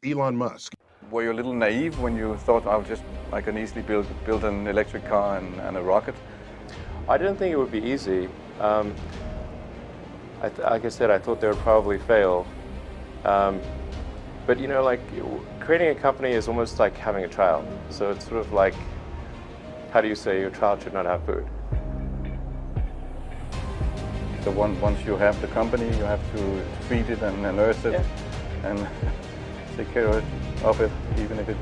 Elon Musk. Were you a little naive when you thought I can easily build an electric car and a rocket? I didn't think it would be easy. Like I said, I thought they would probably fail. But you know, like creating a company is almost like having a child. So it's sort of like, how do you say your child should not have food? So once you have the company, you have to feed it and nurse it and take care of it, even if it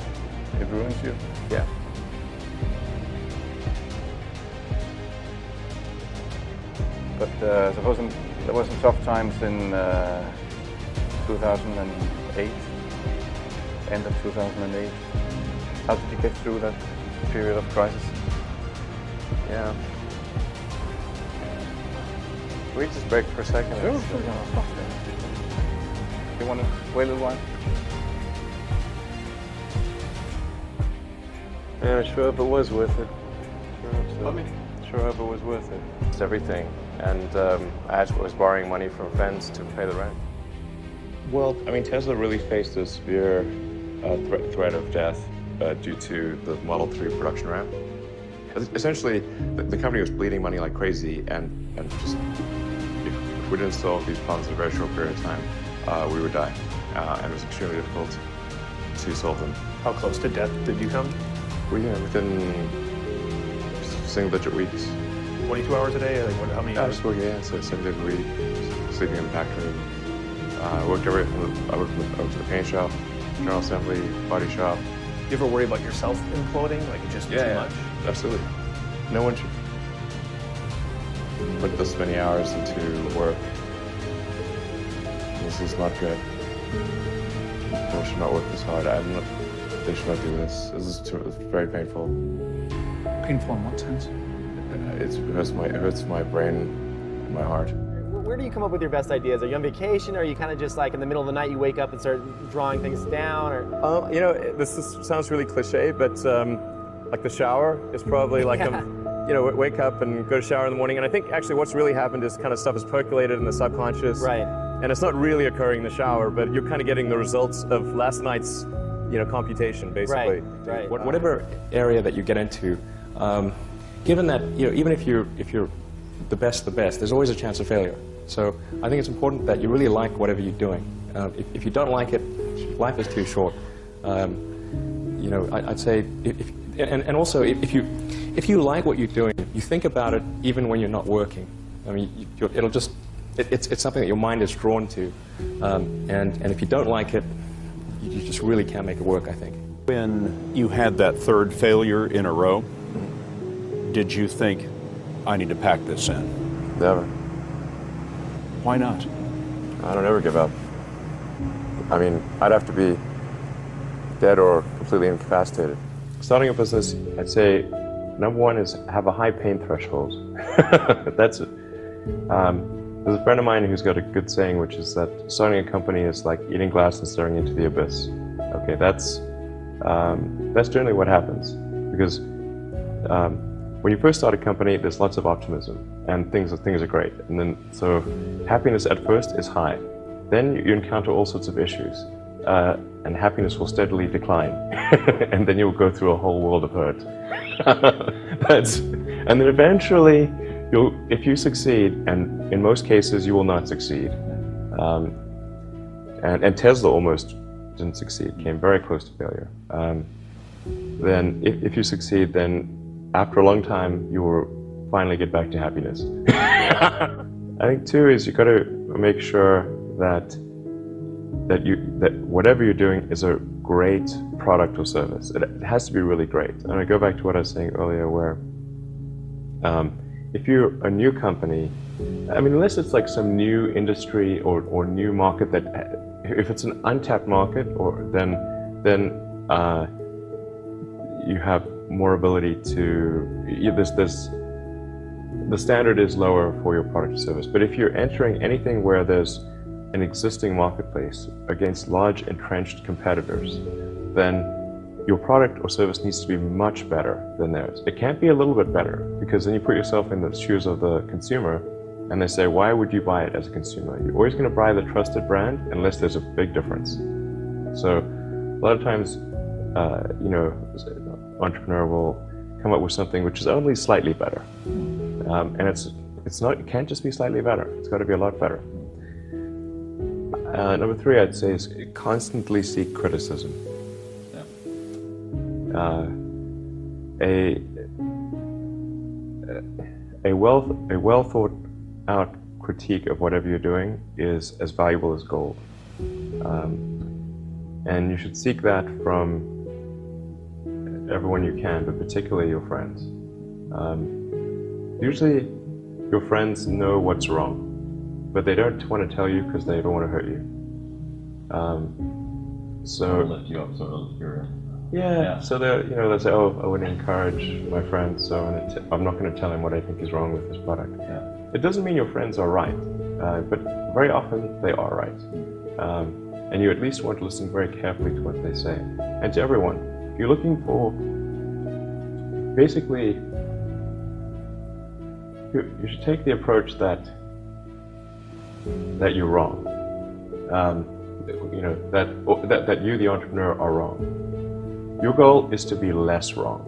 ruins you. Yeah. But suppose there were some tough times in 2008, end of 2008. How did you get through that period of crisis? Yeah. Can we just break for a second? Sure. You want to wait a little while? Yeah, sure hope it was worth it. Sure hope it was worth it. It's everything. And I was borrowing money from friends to pay the rent. Well, I mean, Tesla really faced a severe threat of death due to the Model 3 production ramp. Essentially, the company was bleeding money like crazy, and just if we didn't solve these problems in a very short period of time, we would die. And it was extremely difficult to solve them. How close to death did you come? Within single-digit weeks. 22 hours a day? Like how many hours? So 7 days a week, sleeping in the factory. I worked everywhere. I worked in the paint shop, general assembly, body shop. You ever worry about yourself imploding? Like just too much? Absolutely. No one should put this many hours into work. This is not good. People should not work this hard. They should not do this. It's very painful. Painful in what sense? It hurts my brain, my heart. Where do you come up with your best ideas? Are you on vacation, or are you kind of just like in the middle of the night you wake up and start drawing things down? Or You know, sounds really cliche, but like the shower is probably like wake up and go to shower in the morning. And I think actually what's really happened is kind of stuff is percolated in the subconscious. Right. And it's not really occurring in the shower, but you're kind of getting the results of last night's computation, basically. Right. Whatever area that you get into, given that even if you're the best, there's always a chance of failure. So I think it's important that you really like whatever you're doing. If you don't like it, life is too short. I'd say and also if you like what you're doing, you think about it even when you're not working. I mean, it's something that your mind is drawn to, and if you don't like it, you just really can't make it work, I think. When you had that third failure in a row, did you think, I need to pack this in? Never. Why not? I don't ever give up. I mean, I'd have to be dead or completely incapacitated. Starting a business, I'd say, number one is have a high pain threshold. That's it. There's a friend of mine who's got a good saying, which is that starting a company is like eating glass and staring into the abyss. Okay, that's generally what happens. Because when you first start a company, there's lots of optimism and things are great. And then, so happiness at first is high. Then you encounter all sorts of issues. And happiness will steadily decline. And then you'll go through a whole world of hurt. And then eventually, if you succeed, and in most cases you will not succeed, and Tesla almost didn't succeed, came very close to failure. Then if you succeed, then after a long time you will finally get back to happiness. I think too is you got to make sure that whatever you're doing is a great product or service. It has to be really great. And I go back to what I was saying earlier, where if you're a new company, I mean, unless it's like some new industry or new market if it's an untapped market, then you have more ability to, the standard is lower for your product or service. But if you're entering anything where there's an existing marketplace against large entrenched competitors, then your product or service needs to be much better than theirs. It can't be a little bit better, because then you put yourself in the shoes of the consumer and they say, why would you buy it as a consumer? You're always going to buy the trusted brand unless there's a big difference. So lot of times, you know, an entrepreneur will come up with something which is only slightly better, and it's not. It can't just be slightly better. It's got to be a lot better. Number 3, I'd say, is constantly seek criticism. A well thought out critique of whatever you're doing is as valuable as gold, and you should seek that from everyone you can, but particularly your friends. Usually, your friends know what's wrong, but they don't want to tell you because they don't want to hurt you. So lift you up, sort of. yeah. So they'll say, "Oh, I want to encourage my friend, so I'm not going to tell him what I think is wrong with this product." Yeah. It doesn't mean your friends are right, but very often they are right, and you at least want to listen very carefully to what they say. And to everyone, if you're looking for, basically, you should take the approach that you're wrong. That you, the entrepreneur, are wrong. Your goal is to be less wrong.